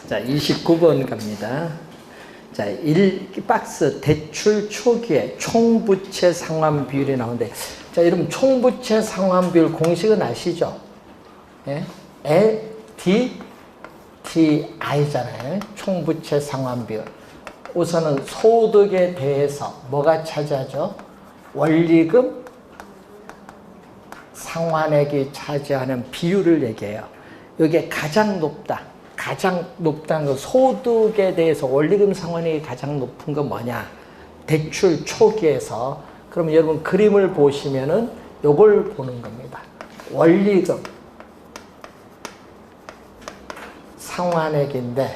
자, 29번 갑니다. 자, 1박스 대출 초기에 총부채 상환 비율이 나오는데, 자, 여러분 총부채 상환 비율 공식은 아시죠? 예? LDTI잖아요. 총부채 상환 비율. 우선은 소득에 대해서 뭐가 차지하죠? 원리금 상환액이 차지하는 비율을 얘기해요. 이게 가장 높다. 가장 높다는 거, 소득에 대해서 원리금 상환액이 가장 높은 건 뭐냐? 대출 초기에서. 그럼 여러분 그림을 보시면은 요걸 보는 겁니다. 원리금 상환액인데,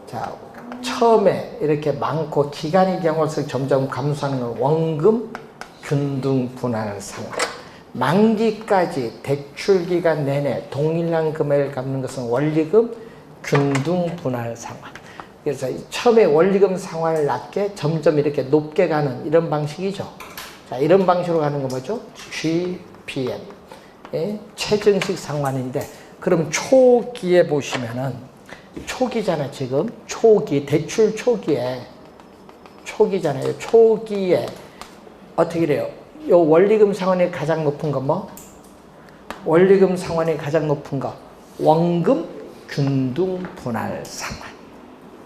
자, 처음에 이렇게 많고 기간이 경할수록 점점 감소하는 건 원금 균등 분할 상환. 만기까지 대출 기간 내내 동일한 금액을 갚는 것은 원리금 균등 분할 상환. 그래서 처음에 원리금 상환을 낮게 점점 이렇게 높게 가는 이런 방식이죠. 자, 이런 방식으로 가는 건 뭐죠? GPM. 예? 최정식 상환인데, 그럼 초기에 보시면은, 초기잖아요, 지금. 초기, 대출 초기에. 초기잖아요. 초기에. 어떻게 돼요? 요 원리금 상환이 가장 높은 거 뭐? 원리금 상환이 가장 높은 거. 원금 균등 분할 상환.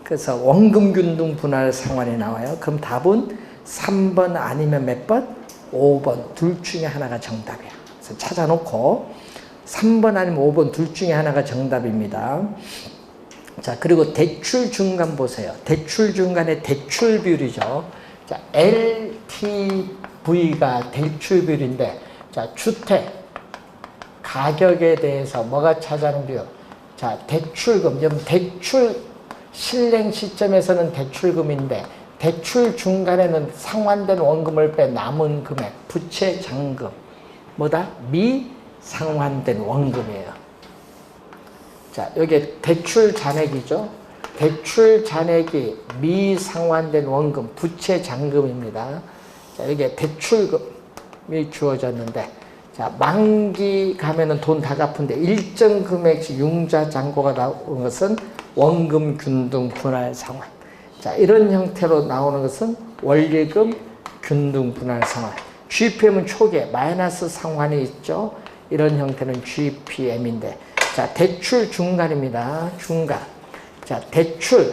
그래서 원금 균등 분할 상환이 나와요. 그럼 답은 3번 아니면 몇 번? 5번. 둘 중에 하나가 정답이야. 그래서 찾아놓고 3번 아니면 5번 둘 중에 하나가 정답입니다. 자, 그리고 대출 중간 보세요. 대출 중간에 대출 비율이죠. 자, LTV가 대출 비율인데, 자, 주택 가격에 대해서 뭐가 차지하는 비율? 자, 대출금. 여러분 대출 실행 시점에서는 대출금인데, 대출 중간에는 상환된 원금을 빼 남은 금액, 부채 잔금. 뭐다? 미상환된 원금이에요. 자, 여기 대출 잔액이죠. 대출 잔액이 미상환된 원금, 부채 잔금입니다. 자, 여기에 대출금이 주어졌는데, 자, 만기 가면은 돈 다 갚은데 일정 금액씩 융자 잔고가 나오는 것은 원금 균등 분할 상환. 자, 이런 형태로 나오는 것은 원리금 균등 분할 상환. GPM은 초기에 마이너스 상환이 있죠. 이런 형태는 GPM인데, 자, 대출 중간입니다. 중간. 자, 대출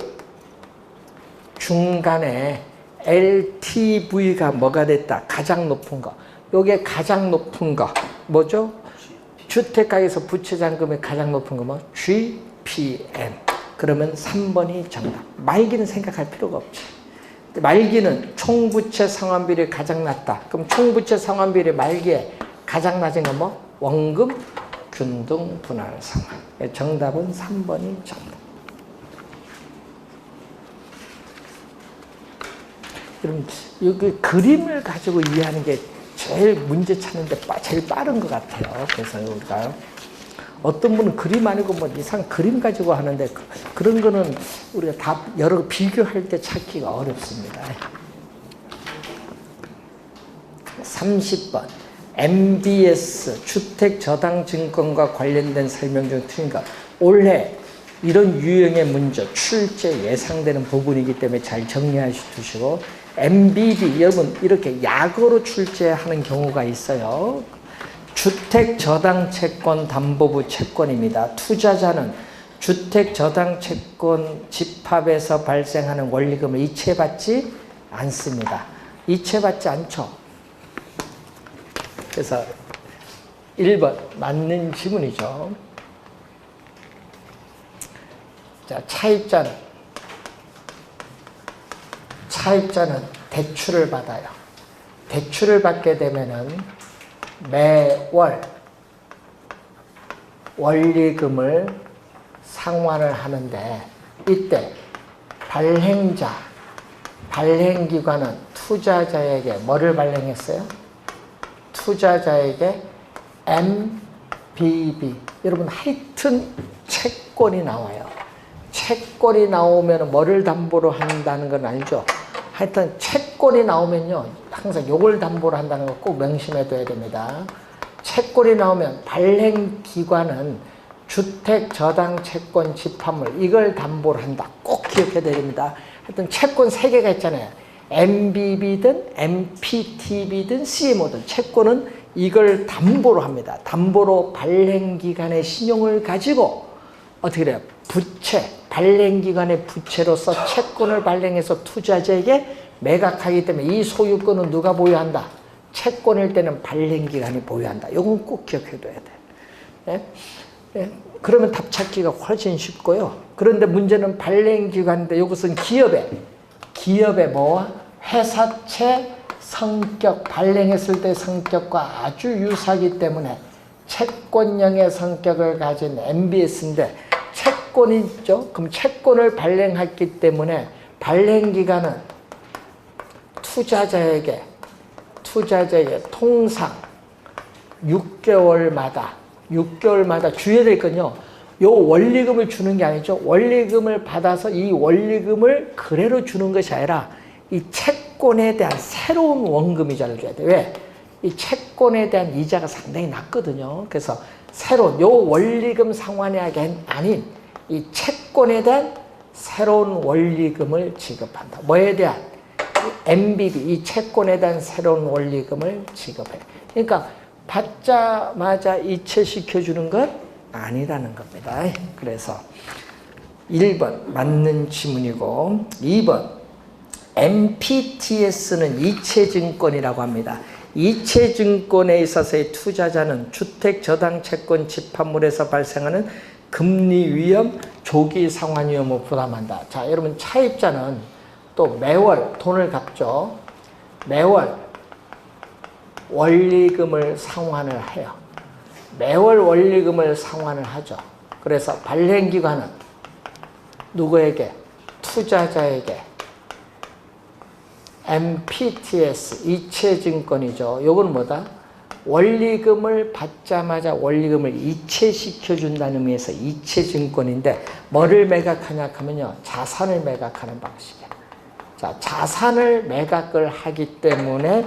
중간에 LTV가 뭐가 됐다? 가장 높은 거. 요게 가장 높은 거. 뭐죠? 주택가에서 부채 잔금이 가장 높은 거 뭐? GPM. 그러면 3번이 정답. 말기는 생각할 필요가 없지. 말기는 총부채 상환비율이 가장 낮다. 그럼 총부채 상환비율이 말기에 가장 낮은 건 뭐? 원금 균등 분할 상환. 정답은 3번이 정답. 여러분, 여기 그림을 가지고 이해하는 게 제일 문제 찾는데 제일 빠른 것 같아요. 그래서 우리가 어떤 분은 그림 아니고 뭐 이상 그림 가지고 하는데, 그런 거는 우리가 다 여러 비교할 때 찾기가 어렵습니다. 30번. MBS 주택저당증권과 관련된 설명 중 틀린 것. 올해 이런 유형의 문제 출제 예상되는 부분이기 때문에 잘 정리해 두시고, MBB 여러분 이렇게 약으로 출제하는 경우가 있어요. 주택저당채권 담보부 채권입니다. 투자자는 주택저당채권 집합에서 발생하는 원리금을 이체받지 않습니다. 이체받지 않죠. 그래서 1번 맞는 지문이죠. 자, 차입자는 대출을 받아요. 대출을 받게 되면은 매월 원리금을 상환을 하는데, 이때 발행기관은 투자자에게 뭐를 발행했어요? 투자자에게 MBB. 여러분 하여튼 채권이 나와요. 채권이 나오면 뭐를 담보로 한다는 건 알죠? 하여튼 채권이 나오면요, 항상 요걸 담보로 한다는 거 꼭 명심해 둬야 됩니다. 채권이 나오면 발행기관은 주택, 저당, 채권, 집합물 이걸 담보로 한다. 꼭 기억해야 됩니다. 하여튼 채권 3개가 있잖아요. MBB든 MPTB든 CMO든 채권은 이걸 담보로 합니다. 담보로 발행기관의 신용을 가지고 어떻게 돼요? 부채, 발행기관의 부채로서 채권을 발행해서 투자자에게 매각하기 때문에 이 소유권은 누가 보유한다? 채권일 때는 발행기관이 보유한다. 이건 꼭 기억해둬야 돼요. 네? 네? 그러면 답 찾기가 훨씬 쉽고요. 그런데 문제는 발행기관인데 이것은 기업의 뭐와 회사채 성격, 발행했을 때 성격과 아주 유사하기 때문에 채권형의 성격을 가진 MBS인데 채권이 있죠. 그럼 채권을 발행했기 때문에 발행기간은 투자자에게 통상 6개월마다 주어야 될 건요. 요 원리금을 주는 게 아니죠. 원리금을 받아서 이 원리금을 그대로 주는 것이 아니라 이 채권에 대한 새로운 원금 이자를 줘야 돼요. 왜? 이 채권에 대한 이자가 상당히 낮거든요. 그래서 새로운 요 원리금 상환이 아닌 이 채권에 대한 새로운 원리금을 지급한다. 뭐에 대한? MBB, 이 채권에 대한 새로운 원리금을 지급해. 그러니까 받자마자 이체시켜주는 것 아니라는 겁니다. 그래서 1번 맞는 지문이고 2번 MPTS는 이체증권이라고 합니다. 이체증권에 있어서의 투자자는 주택, 저당, 채권, 집합물에서 발생하는 금리 위험, 조기 상환 위험을 부담한다. 자, 여러분 차입자는 또 매월 돈을 갚죠. 매월 원리금을 상환을 해요. 매월 원리금을 상환을 하죠. 그래서 발행기관은 누구에게? 투자자에게 MPTS, 이체증권이죠. 요건 뭐다? 원리금을 받자마자 원리금을 이체시켜준다는 의미에서 이체증권인데 뭐를 매각하냐 하면요. 자산을 매각하는 방식이에요. 자, 자산을 매각을 하기 때문에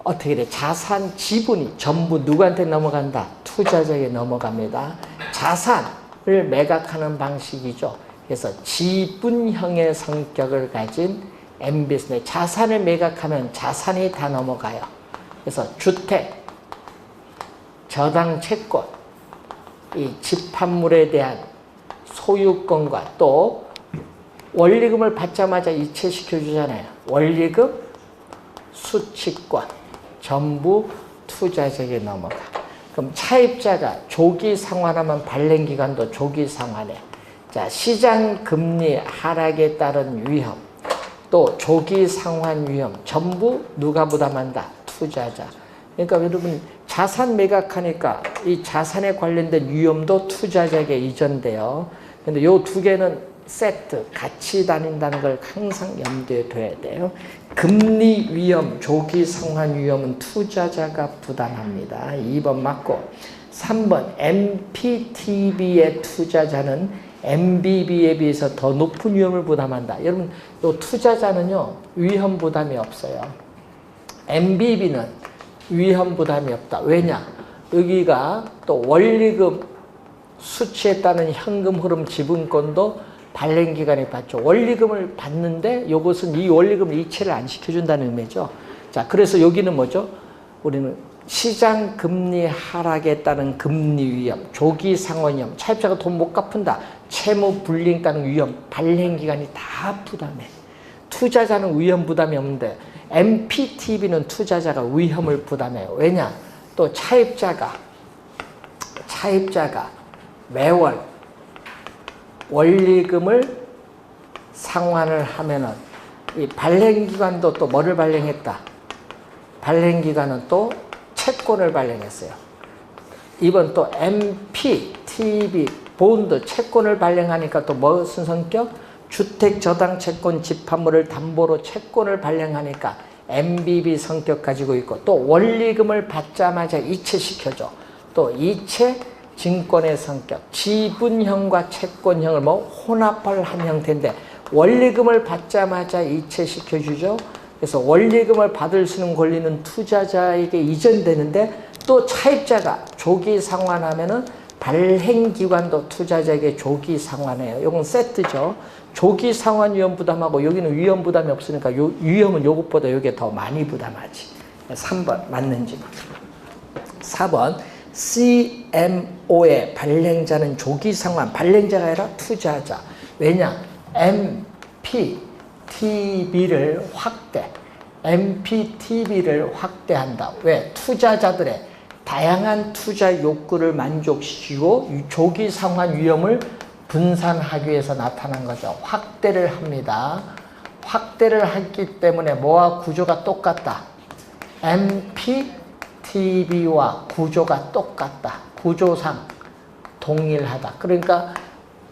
어떻게 돼? 자산 지분이 전부 누구한테 넘어간다? 투자자에게 넘어갑니다. 자산을 매각하는 방식이죠. 그래서 지분형의 성격을 가진 MBS인데 자산을 매각하면 자산이 다 넘어가요. 그래서 주택, 저당 채권, 이 집합물에 대한 소유권과 또 원리금을 받자마자 이체시켜 주잖아요. 원리금, 수취권 전부 투자자에게 넘어가. 그럼 차입자가 조기 상환하면 발행기간도 조기 상환해. 자, 시장 금리 하락에 따른 위험, 또 조기 상환 위험 전부 누가 부담한다? 투자자. 그러니까 여러분 자산 매각하니까 이 자산에 관련된 위험도 투자자에게 이전돼요. 근데 이 두 개는 세트, 같이 다닌다는 걸 항상 염두에 둬야 돼요. 금리 위험, 조기 상환 위험은 투자자가 부담합니다. 2번 맞고 3번 MPTB의 투자자는 MBB에 비해서 더 높은 위험을 부담한다. 여러분 이 투자자는요 위험 부담이 없어요. MBB는 위험 부담이 없다. 왜냐? 여기가 또 원리금 수취에 따른 현금 흐름 지분권도 발행기관이 받죠. 원리금을 받는데 이것은 이 원리금을 이체를 안 시켜준다는 의미죠. 자, 그래서 여기는 뭐죠? 우리는 시장 금리 하락에 따른 금리 위험, 조기 상환 위험, 차입자가 돈 못 갚은다, 채무 불이행에 따른 위험, 발행기관이 다 부담해. 투자자는 위험 부담이 없는데 MPTB는 투자자가 위험을 부담해요. 왜냐? 또 차입자가 매월 원리금을 상환을 하면은 이 발행기관도 또 뭐를 발행했다? 발행기관은 또 채권을 발행했어요. 이번 또 MPTB 본드 채권을 발행하니까 또 무슨 성격? 주택, 저당, 채권, 집합물을 담보로 채권을 발행하니까 MBB 성격 가지고 있고 또 원리금을 받자마자 이체시켜줘. 또 이체 증권의 성격, 지분형과 채권형을 혼합을 한 형태인데 원리금을 받자마자 이체시켜주죠. 그래서 원리금을 받을 수 있는 권리는 투자자에게 이전되는데 또 차입자가 조기 상환하면은 발행기관도 투자자에게 조기 상환해요. 이건 세트죠. 조기 상환 위험 부담하고 여기는 위험 부담이 없으니까 요 위험은 이것보다 이게 더 많이 부담하지. 3번 맞는지. 4번 CMO의 발행자는 조기 상환, 발행자가 아니라 투자자. 왜냐? MPTB를 확대. MPTB를 확대한다. 왜? 투자자들의 다양한 투자 욕구를 만족시키고 조기 상환 위험을 분산하기 위해서 나타난 거죠. 확대를 합니다. 확대를 했기 때문에 뭐와 구조가 똑같다. MPTB와 구조가 똑같다. 구조상 동일하다. 그러니까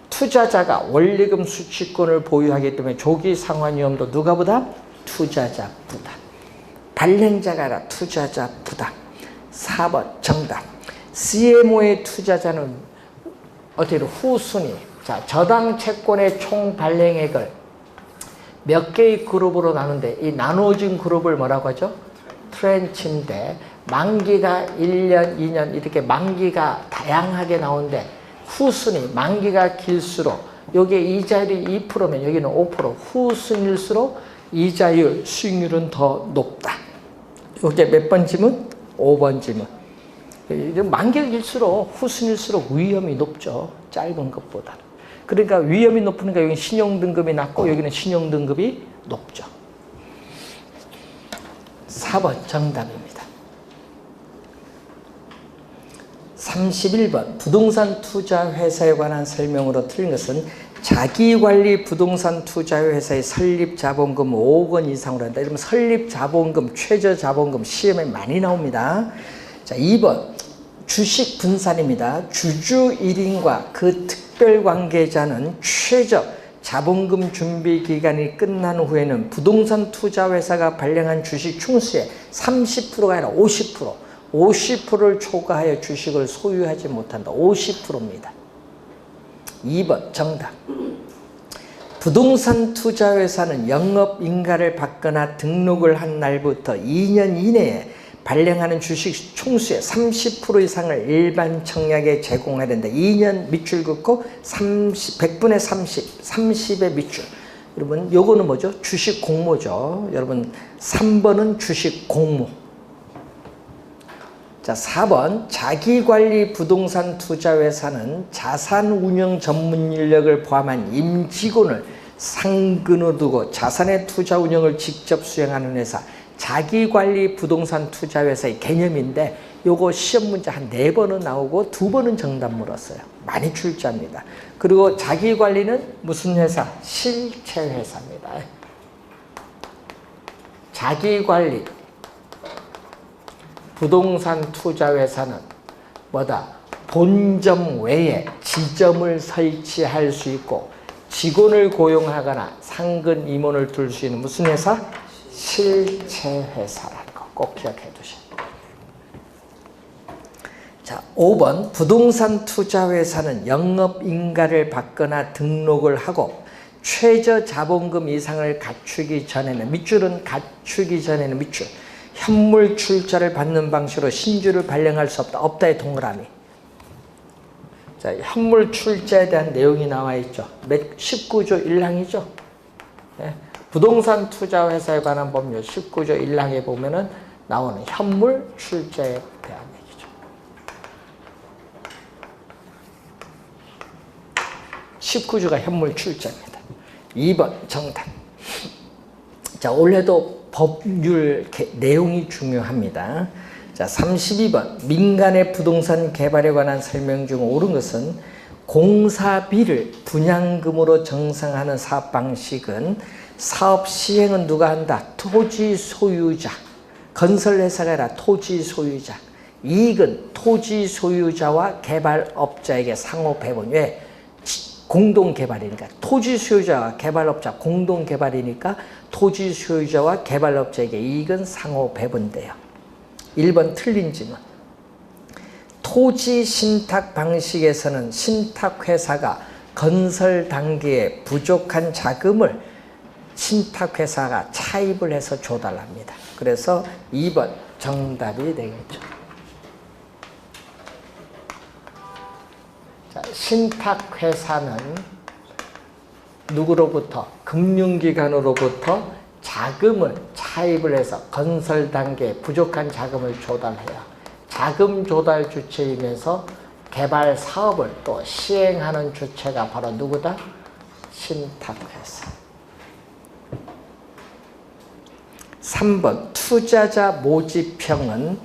투자자가 원리금 수취권을 보유하기 때문에 조기 상환 위험도 누가 부담? 투자자 부담. 발행자가 아니라 투자자 부담. 4번 정답. CMO의 투자자는 어떻게 후순위. 자, 저당 채권의 총 발행액을 몇 개의 그룹으로 나누는데 이 나눠진 그룹을 뭐라고 하죠? 트렌치인데 만기가 1년, 2년 이렇게 만기가 다양하게 나오는데 후순위, 만기가 길수록 여기에 이자율이 2%면 여기는 5%, 후순위일수록 이자율, 수익률은 더 높다. 이게 몇 번 지문? 5번 지문. 만기가 길수록 후순위일수록 위험이 높죠. 짧은 것보다. 그러니까 위험이 높으니까 여기 신용등급이 낮고 여기는 신용등급이 높죠. 4번 정답입니다. 31번 부동산 투자 회사에 관한 설명으로 틀린 것은 자기관리 부동산 투자 회사의 설립 자본금 5억 원 이상으로 한다. 이러면 설립 자본금, 최저 자본금 시험에 많이 나옵니다. 자, 2번 주식 분산입니다. 주주 1인과 그 특별 관계자는 최저 자본금 준비 기간이 끝난 후에는 부동산 투자 회사가 발행한 주식 충수의 30%가 아니라 50%를 초과하여 주식을 소유하지 못한다. 50%입니다. 2번 정답. 부동산 투자 회사는 영업 인가를 받거나 등록을 한 날부터 2년 이내에 발행하는 주식 총수의 30% 이상을 일반 청약에 제공해야 된다. 2년 밑줄 긋고 100분의 30, 30의 밑줄. 여러분 요거는 뭐죠? 주식 공모죠. 여러분 3번은 주식 공모. 자, 4번 자기관리 부동산 투자회사는 자산운용 전문 인력을 포함한 임직원을 상근으로 두고 자산의 투자 운영을 직접 수행하는 회사. 자기관리 부동산 투자회사의 개념인데 요거 시험 문제 한 4번은 나오고 2번은 정답 물었어요. 많이 출제합니다. 그리고 자기관리는 무슨 회사? 실체회사입니다. 자기관리 부동산 투자회사는 뭐다? 본점 외에 지점을 설치할 수 있고 직원을 고용하거나 상근 임원을 둘 수 있는 무슨 회사? 실체회사라는 거 꼭 기억해 두세요. 자, 5번 부동산 투자회사는 영업인가를 받거나 등록을 하고 최저 자본금 이상을 갖추기 전에는 밑줄은 갖추기 전에는 밑줄 현물 출자를 받는 방식으로 신주를 발행할 수 없다. 없다의 동그라미. 자, 현물 출자에 대한 내용이 나와 있죠. 19조 1항이죠. 네. 부동산 투자 회사에 관한 법률 19조 1항에 보면은 나오는 현물 출자에 대한 얘기죠. 19조가 현물 출자입니다. 2번 정답. 자, 올해도 법률 내용이 중요합니다. 자, 32번 민간의 부동산 개발에 관한 설명 중 옳은 것은 공사비를 분양금으로 정상하는 사업 방식은 사업 시행은 누가 한다? 토지 소유자. 건설회사가 아니라 토지 소유자. 이익은 토지 소유자와 개발업자에게 상호 배분. 왜? 공동 개발이니까. 토지 소유자와 개발업자 공동 개발이니까 토지 소유자와 개발업자에게 이익은 상호 배분돼요. 1번 틀린 질문. 토지 신탁 방식에서는 신탁회사가 건설 단계에 부족한 자금을 신탁회사가 차입을 해서 줘달랍니다. 그래서 2번 정답이 되겠죠. 신탁회사는 누구로부터? 금융기관으로부터 자금을 차입을 해서 건설 단계에 부족한 자금을 조달해요. 자금 조달 주체이면서 개발 사업을 또 시행하는 주체가 바로 누구다? 신탁회사. 3번 투자자 모집형은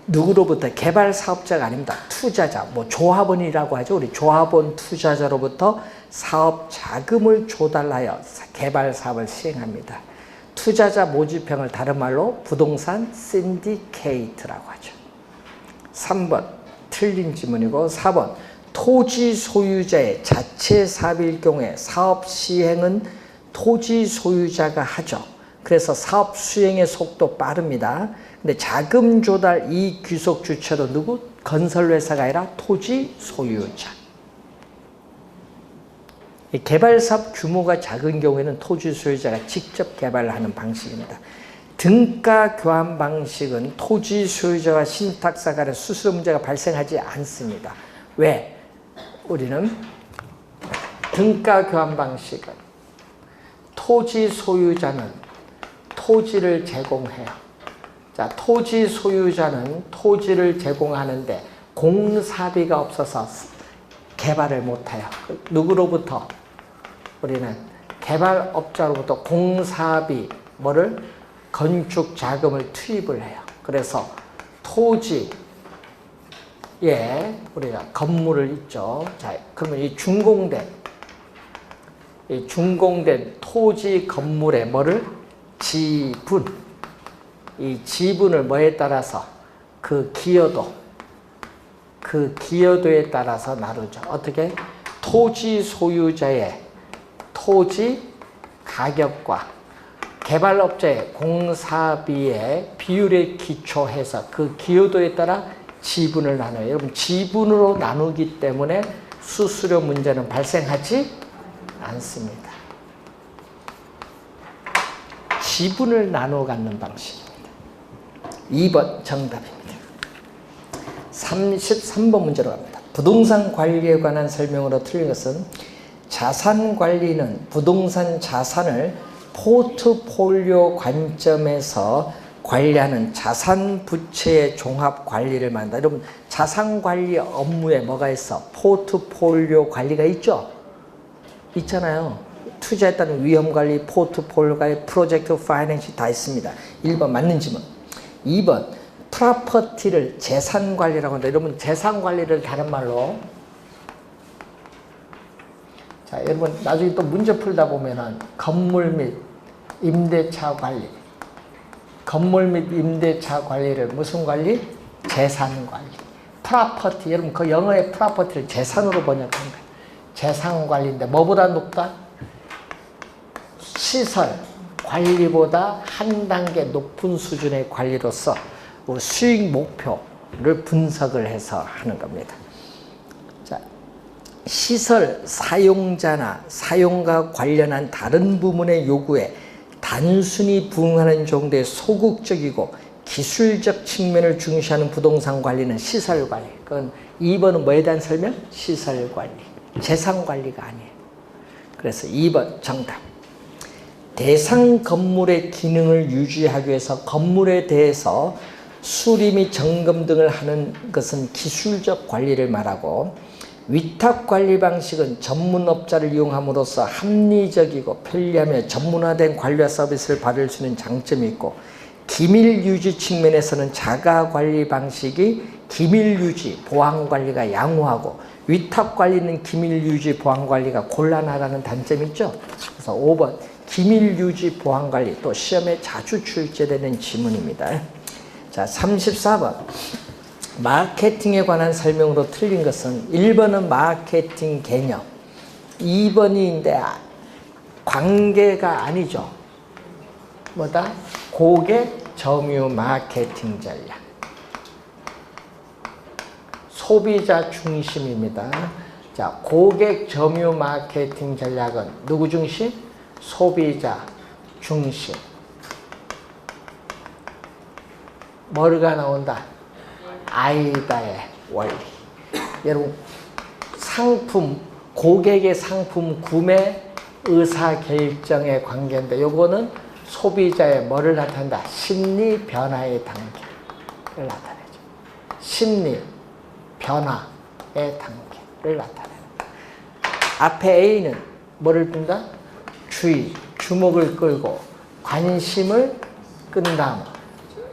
누구로부터? 개발 사업자가 아닙니다. 투자자, 뭐 조합원이라고 하죠. 우리 조합원 투자자로부터 사업 자금을 조달하여 개발 사업을 시행합니다. 투자자 모집형을 다른 말로 부동산 신디케이트라고 하죠. 3번 틀린 지문이고 4번 토지 소유자의 자체 사업일 경우에 사업 시행은 토지 소유자가 하죠. 그래서 사업 수행의 속도 빠릅니다. 근데 자금 조달 이 귀속 주체도 누구? 건설회사가 아니라 토지 소유자. 개발 사업 규모가 작은 경우에는 토지 소유자가 직접 개발을 하는 방식입니다. 등가 교환 방식은 토지 소유자와 신탁사 간의 수수료 문제가 발생하지 않습니다. 왜? 우리는 등가 교환 방식은 토지 소유자는 토지를 제공해요. 자, 토지 소유자는 토지를 제공하는데 공사비가 없어서 개발을 못해요. 누구로부터? 우리는 개발업자로부터 공사비, 뭐를? 건축 자금을 투입을 해요. 그래서 토지에 우리가 건물을 있죠. 자, 그러면 이 준공된 토지 건물에 뭐를? 지분. 이 지분을 뭐에 따라서? 그 기여도에 따라서 나누죠. 어떻게? 토지 소유자의 토지 가격과 개발업자의 공사비의 비율에 기초해서 그 기여도에 따라 지분을 나눠요. 여러분 지분으로 나누기 때문에 수수료 문제는 발생하지 않습니다. 지분을 나눠 갖는 방식입니다. 2번 정답입니다. 33번 문제로 갑니다. 부동산 관리에 관한 설명으로 틀린 것은 자산 관리는 부동산 자산을 포트폴리오 관점에서 관리하는 자산 부채의 종합 관리를 말한다. 여러분 자산 관리 업무에 뭐가 있어? 포트폴리오 관리가 있죠? 있잖아요. 투자했다는 위험 관리, 포트폴리오 관리, 프로젝트 파이낸싱 다 있습니다. 1번 맞는 질문. 2번 프로퍼티를 재산 관리라고 한다. 여러분 재산 관리를 다른 말로 자, 여러분 나중에 또 문제 풀다 보면은 건물 및 임대차 관리, 건물 및 임대차 관리를 무슨 관리? 재산 관리. 프로퍼티, 여러분 그 영어의 프로퍼티를 재산으로 번역한 거예요. 재산 관리인데 뭐보다 높다? 시설 관리보다 한 단계 높은 수준의 관리로서 우리 수익 목표를 분석을 해서 하는 겁니다. 자, 시설 사용자나 사용과 관련한 다른 부문의 요구에 단순히 부응하는 정도의 소극적이고 기술적 측면을 중시하는 부동산 관리는 시설 관리. 그건 2번은 뭐에 대한 설명? 시설 관리. 재산 관리가 아니에요. 그래서 2번 정답. 대상 건물의 기능을 유지하기 위해서 건물에 대해서 수리 및 점검 등을 하는 것은 기술적 관리를 말하고, 위탁 관리 방식은 전문업자를 이용함으로써 합리적이고 편리하며 전문화된 관리와 서비스를 받을 수 있는 장점이 있고, 기밀 유지 측면에서는 자가 관리 방식이 기밀 유지, 보안 관리가 양호하고, 위탁 관리는 기밀 유지, 보안 관리가 곤란하다는 단점이 있죠. 그래서 5번 기밀 유지, 보안 관리, 또 시험에 자주 출제되는 지문입니다. 자, 34번. 마케팅에 관한 설명으로 틀린 것은 1번은 마케팅 개념, 2번인데 관계가 아니죠. 뭐다? 고객 점유 마케팅 전략. 소비자 중심입니다. 자, 고객 점유 마케팅 전략은 누구 중심? 소비자 중심. 뭐가 나온다? 아이다의 원리. 여러분 상품, 고객의 상품 구매 의사결정의 관계인데 요거는 소비자의 뭐를 나타낸다? 심리 변화의 단계를 나타내죠. 심리 변화의 단계를 나타낸다. 앞에 A는 뭐를 끈다? 주의, 주목을 끌고 관심을 끈 다음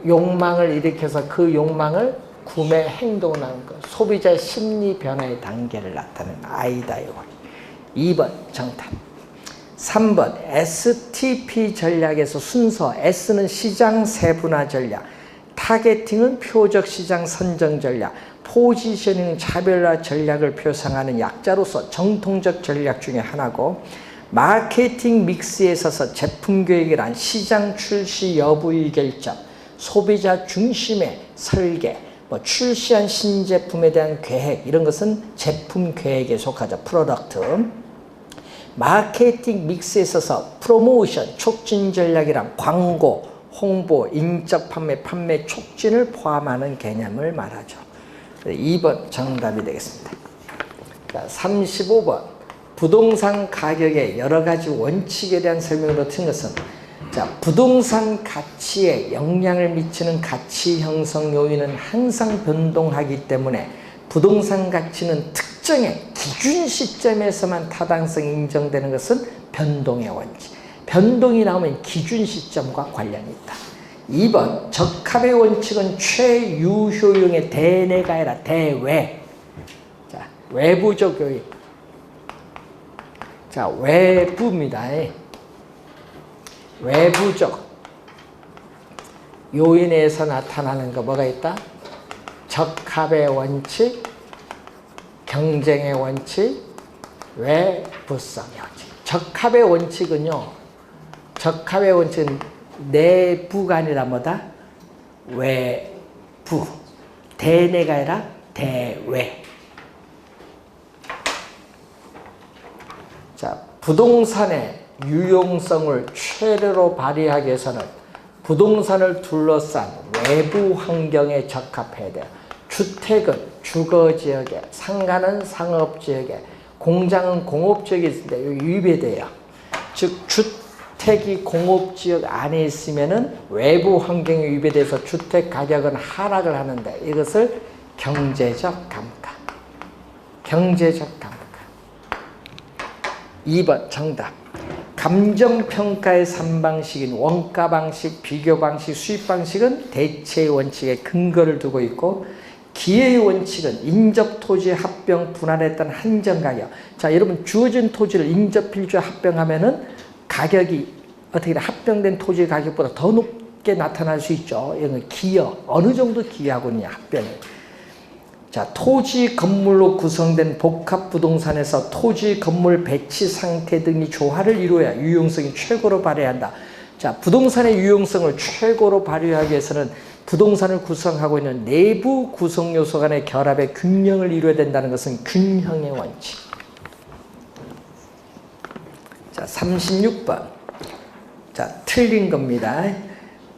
욕망을 일으켜서 그 욕망을 구매 행동을 하는 것. 소비자의 심리 변화의 단계를 나타내는 아이다. 이거. 2번 정답. 3번 STP 전략에서 순서. S는 시장 세분화 전략, 타겟팅은 표적 시장 선정 전략, 포지셔닝은 차별화 전략을 표상하는 약자로서 정통적 전략 중에 하나고, 마케팅 믹스에 있어서 제품 계획이란 시장 출시 여부의 결정, 소비자 중심의 설계, 출시한 신제품에 대한 계획, 이런 것은 제품 계획에 속하죠. 프로덕트. 마케팅 믹스에 있어서 프로모션, 촉진 전략이란 광고, 홍보, 인적 판매, 판매 촉진을 포함하는 개념을 말하죠. 2번 정답이 되겠습니다. 자, 35번 부동산 가격의 여러 가지 원칙에 대한 설명으로 튼 것은, 자, 부동산 가치에 영향을 미치는 가치 형성 요인은 항상 변동하기 때문에 부동산 가치는 특정의 기준 시점에서만 타당성이 인정되는 것은 변동의 원칙. 변동이 나오면 기준 시점과 관련이 있다. 2번 적합의 원칙은 최유효용의 대내가 아니라 대외. 자, 외부적 요인. 자, 외부입니다. 외부적 요인에서 나타나는 거 뭐가 있다? 적합의 원칙, 경쟁의 원칙, 외부성의 원칙. 적합의 원칙은요, 적합의 원칙은 내부가 아니라 뭐다? 외부. 대내가 아니라 대외. 자, 부동산의 유용성을 최대로 발휘하기 위해서는 부동산을 둘러싼 외부 환경에 적합해야 돼요. 주택은 주거지역에, 상가는 상업지역에, 공장은 공업지역에 있을 때 위배돼요. 즉 주택이 공업지역 안에 있으면은 외부 환경에 위배돼서 주택 가격은 하락을 하는데, 이것을 경제적 감가. 경제적 감가. 2번 정답. 감정평가의 3방식인 원가방식, 비교방식, 수입방식은 대체의 원칙에 근거를 두고 있고, 기회의 원칙은 인접토지의 합병 분할에 따른 한정가격. 자, 여러분 주어진 토지를 인접필주에 합병하면은 가격이 어떻게 합병된 토지의 가격보다 더 높게 나타날 수 있죠. 이건 기여, 어느 정도 기여하고 있냐, 합병이. 자, 토지 건물로 구성된 복합 부동산에서 토지 건물 배치 상태 등이 조화를 이루어야 유용성이 최고로 발휘한다. 자, 부동산의 유용성을 최고로 발휘하기 위해서는 부동산을 구성하고 있는 내부 구성 요소 간의 결합의 균형을 이루어야 된다는 것은 균형의 원칙. 자, 36번. 자, 틀린 겁니다.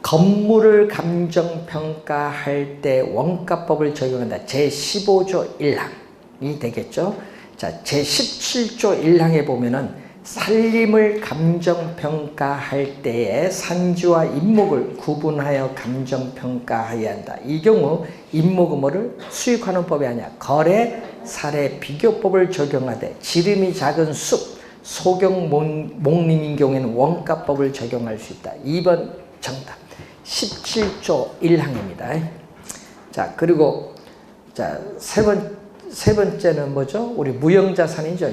건물을 감정평가할 때 원가법을 적용한다. 제15조 1항이 되겠죠. 자, 제17조 1항에 보면은 산림을 감정평가할 때에 산지와 임목을 구분하여 감정평가해야 한다. 이 경우 임목은 뭐를? 수익환원법이 아니야. 거래 사례 비교법을 적용하되 지름이 작은 숲, 소경 목림인 경우에는 원가법을 적용할 수 있다. 2번 정답. 17조 1항입니다. 자, 그리고 자, 세 번째는 뭐죠? 우리 무형자산이죠.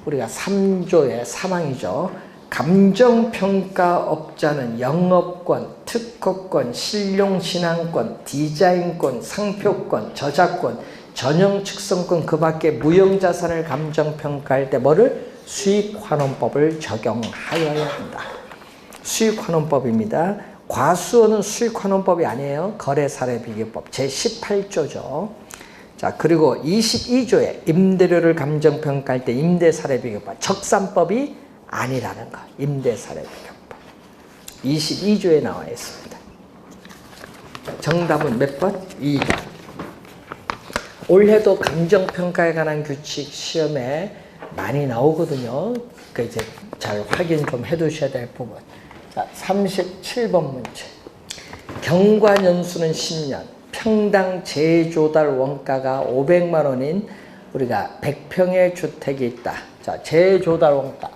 우리가 3조의 3항이죠. 감정평가업자는 영업권, 특허권, 실용신앙권, 디자인권, 상표권, 저작권, 전형측성권, 그 밖에 무형자산을 감정평가할 때 뭐를? 수익환원법을 적용하여야 한다. 수익환원법입니다. 과수원은 수익환원법이 아니에요. 거래사례비교법 제18조죠. 자, 그리고 22조에 임대료를 감정평가할 때 임대사례비교법, 적산법이 아니라는 거. 임대사례비교법 22조에 나와 있습니다. 정답은 몇 번? 2번. 올해도 감정평가에 관한 규칙 시험에 많이 나오거든요. 그 이제 잘 확인 좀 해두셔야 될 부분. 자, 37번 문제. 경과년수는 10년, 평당 재조달 원가가 500만 원인 우리가 100평의 주택이 있다. 자, 재조달 원가.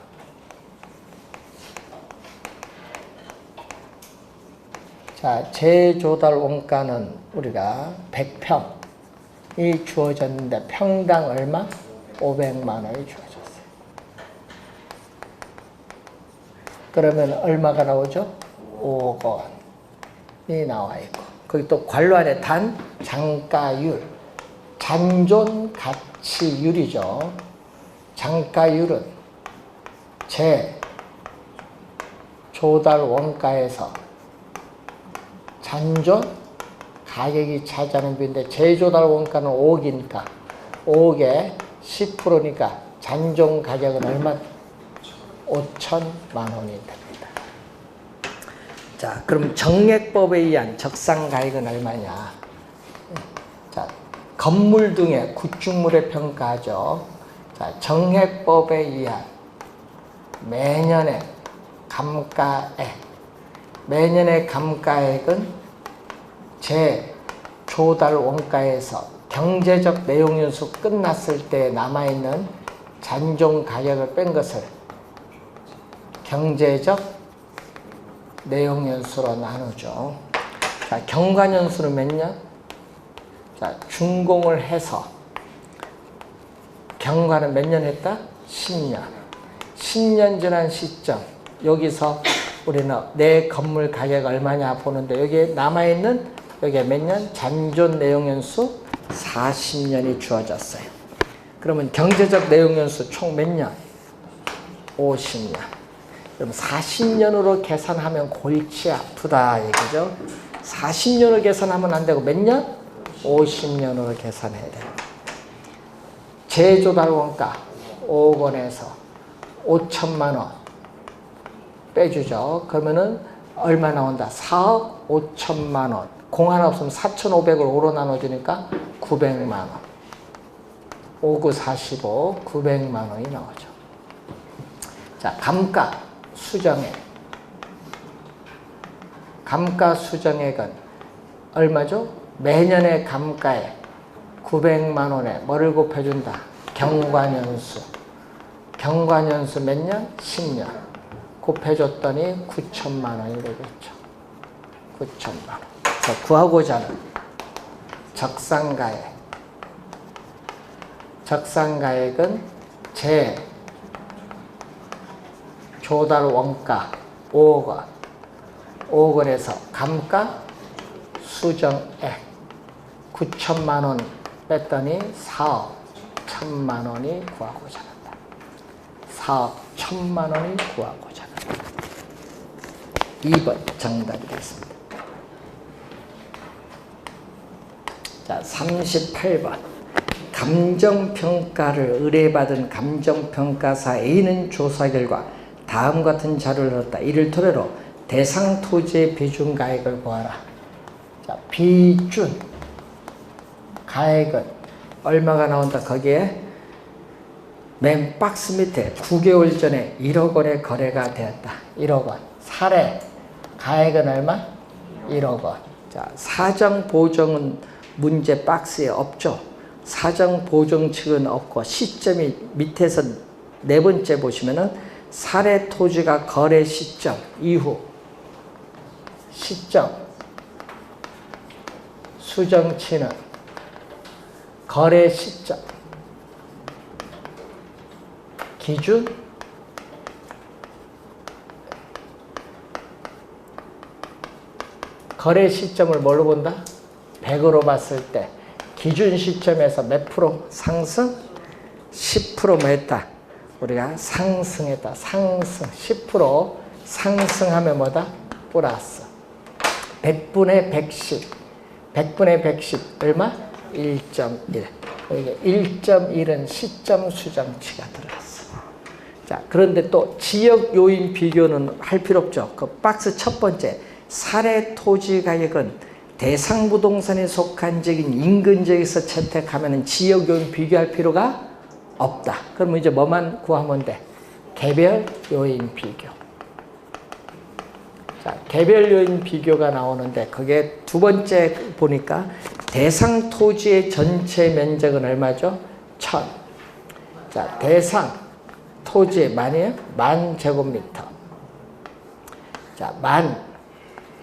자, 재조달 원가는 우리가 100평이 주어졌는데 평당 얼마? 500만 원이 주어졌어요. 그러면 얼마가 나오죠? 5억 원이 나와 있고, 거기 또 괄호 안에 단, 장가율, 잔존 가치율이죠. 장가율은 재 조달 원가에서 잔존 가격이 차지하는 비인데, 재조달 원가는 5억이니까 5억에 10%니까 잔존 가격은 얼마? 5천만 원이 됩니다. 자, 그럼 정액법에 의한 적상가액은 얼마냐? 자, 건물 등의 구축물의 평가죠. 자, 정액법에 의한 매년의 감가액. 매년의 감가액은 재조달 원가에서 경제적 내용연수 끝났을 때 남아있는 잔존 가격을 뺀 것을 경제적 내용연수로 나누죠. 자, 경과년수는 몇 년? 자, 준공을 해서 경과는 몇 년 했다? 10년. 10년 지난 시점, 여기서 우리는 내 건물 가격 얼마냐 보는데, 여기에 남아있는, 여기에 몇 년? 잔존 내용연수 40년이 주어졌어요. 그러면 경제적 내용연수 총 몇 년? 50년. 그럼 40년으로 계산하면 골치 아프다 얘기죠. 40년을 계산하면 안 되고 몇 년? 50년으로 계산해야 돼요. 재조달 원가 5억 원에서 5천만 원 빼주죠. 그러면은 얼마 나온다? 4억 5천만 원. 공 하나 없으면 4,500을 5로 나눠주니까 900만 원. 5, 9, 45, 900만 원이 나오죠. 자, 감가 수정액. 감가 수정액은 얼마죠? 매년의 감가액 900만 원에 뭐를 곱해준다? 경과년수. 경과년수 몇 년? 10년. 곱해줬더니 9천만 원이 되겠죠. 9천만 원. 자, 구하고자 하는 적상가액. 적상가액은 재 조달 원가 5억 원. 5억 원에서 감가 수정액 9천만 원 뺐더니 4억 1천만 원이 구하고자 한다. 4억 1천만 원이 구하고자 한다. 2번 정답이 됐습니다. 자, 38번. 감정평가를 의뢰받은 감정평가사 A는 조사 결과 다음 같은 자료를 얻었다. 이를 토대로 대상 토지의 비준 가액을 구하라. 자, 비준 가액은 얼마가 나온다? 거기에 맨 박스 밑에 9개월 전에 1억 원의 거래가 되었다. 1억 원. 사례 가액은 얼마? 1억 원. 자, 사정 보정은 문제 박스에 없죠. 사정 보정 측은 없고, 시점이 밑에서 네 번째 보시면은 사례 토지가 거래 시점 이후 시점, 수정치는 거래 시점, 기준, 거래 시점을 뭘로 본다? 100으로 봤을 때 기준 시점에서 몇 프로 상승? 10% 뭐 했다? 우리가 상승했다. 상승 10% 상승하면 뭐다? 플러스 100분의 110. 100분의 110 얼마? 1.1. 여기 1.1은 시점 수정치가 들어갔어. 자, 그런데 또 지역 요인 비교는 할 필요 없죠. 그 박스 첫 번째 사례 토지 가격은 대상 부동산에 속한 지역인 인근 지역에서 채택하면 지역 요인 비교할 필요가 없다. 그러면 이제 뭐만 구하면 돼? 개별 요인 비교. 자, 개별 요인 비교가 나오는데 그게 두 번째 보니까 대상 토지의 전체 면적은 얼마죠? 1000. 자, 대상 토지의 만이에요? 1000제곱미터. 자,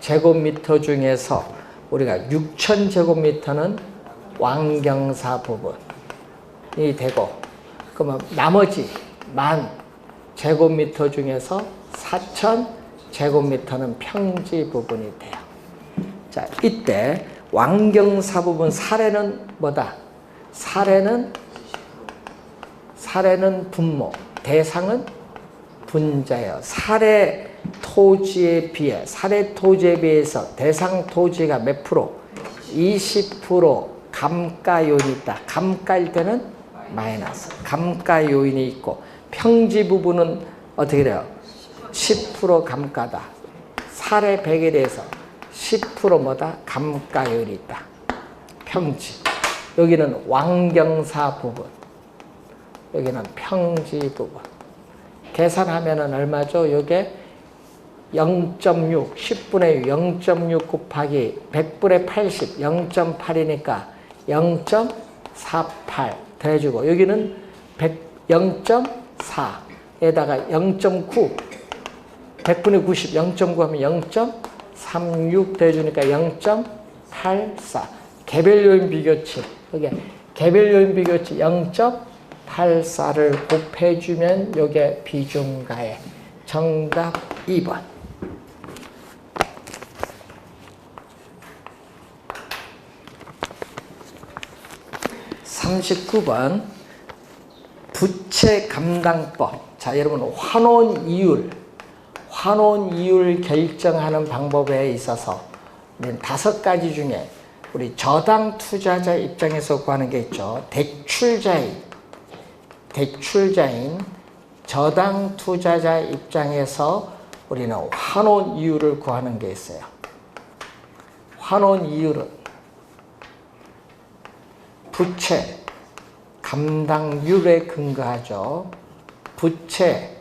1000제곱미터 중에서 우리가 6000제곱미터는 왕경사 부분이 되고, 그러면 나머지 10,000제곱미터 중에서 4000제곱미터는 평지 부분이 돼요. 자, 이때 왕경사 부분 사례는 뭐다? 사례는 분모, 대상은 분자예요. 사례 토지에 비해서 대상 토지가 몇 프로? 20% 감가 요인이 있다. 감가일 때는 마이너스. 감가 요인이 있고, 평지 부분은 어떻게 돼요? 10% 감가다. 사례 100에 대해서 10% 뭐다? 감가 요인이 있다. 평지. 여기는 왕경사 부분. 여기는 평지 부분. 계산하면은 얼마죠? 요게 0.6, 10분의 0.6 곱하기 100분의 80, 0.8이니까 0.48 더해주고, 여기는 0.4에다가 0.9, 100분의 90, 0.9 하면 0.36 더해주니까 0.84. 개별 요인 비교치. 여기 개별 요인 비교치 0.84를 곱해주면 요게 비중가에 정답 2번. 39번 부채 감당법. 자, 여러분 환원 이율 결정하는 방법에 있어서 5가지 중에 우리 저당 투자자 입장에서 구하는 게 있죠. 대출자인 저당 투자자 입장에서 우리는 환원 이율을 구하는 게 있어요. 환원 이율은 부채 감당률에 근거하죠. 부채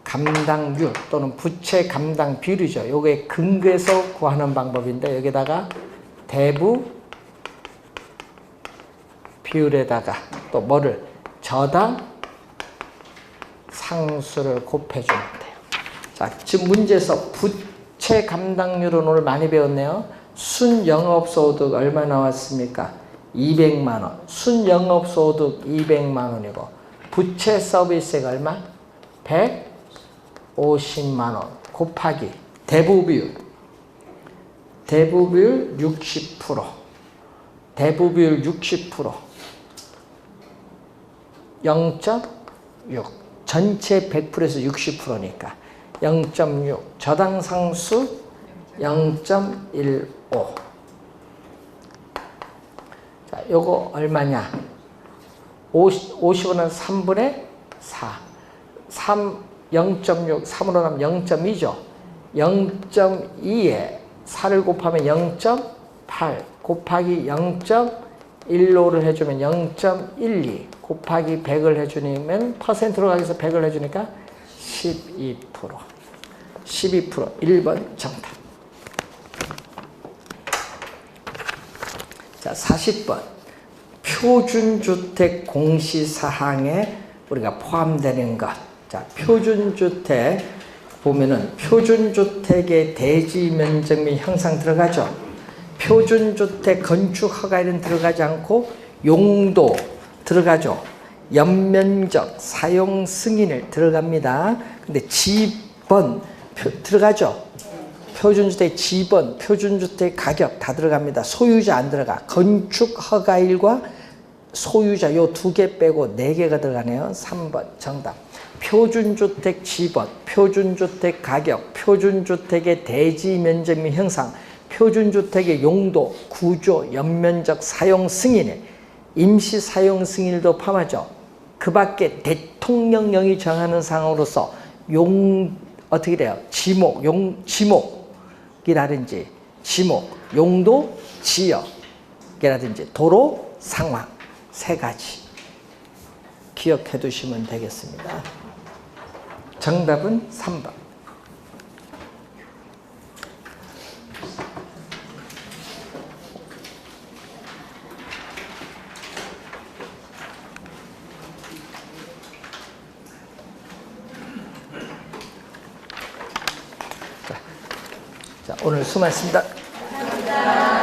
감당률 또는 부채 감당 비율이죠. 요게 근거해서 구하는 방법인데, 여기다가 대부 비율에다가 또 뭐를? 저당 상수를 곱해주면 돼요. 자, 지금 문제에서 부채 감당률은 오늘 많이 배웠네요. 순영업소득 얼마 나왔습니까? 200만 원. 순영업소득 200만 원이고, 부채 서비스가 얼마? 150만 원 곱하기 대부비율 60%. 대부비율 60%. 0.6. 전체 100%에서 60%니까 0.6. 저당상수 0.15. 자, 요거 얼마냐? 50원은 3분의 4. 0.6, 3으로 나면 0.2죠. 0.2에 4를 곱하면 0.8 곱하기 0.15를 해주면 0.12 곱하기 100을 해주면 퍼센트로 가기 위해서 100을 해주니까 12%. 1번 정답. 자, 40번. 표준주택 공시사항에 우리가 포함되는 것. 자, 표준주택 보면은 표준주택의 대지 면적 및 형상 들어가죠. 표준주택 건축 허가에는 들어가지 않고 용도 들어가죠. 연면적 사용 승인을 들어갑니다. 근데 지번 들어가죠. 표준주택 지번, 표준주택 가격 다 들어갑니다. 소유자 안 들어가. 건축 허가일과 소유자 요 2개 빼고 4개가 들어가네요. 3번 정답. 표준주택 지번, 표준주택 가격, 표준주택의 대지 면적 및 형상, 표준주택의 용도, 구조, 연면적 사용 승인에 임시 사용 승인도 포함하죠. 그 밖에 대통령령이 정하는 사항으로서 어떻게 돼요? 지목이라든지 지목, 용도, 지역이라든지 도로, 상황 세 가지 기억해 두시면 되겠습니다. 정답은 3번. 자, 오늘 수고하셨습니다. 감사합니다.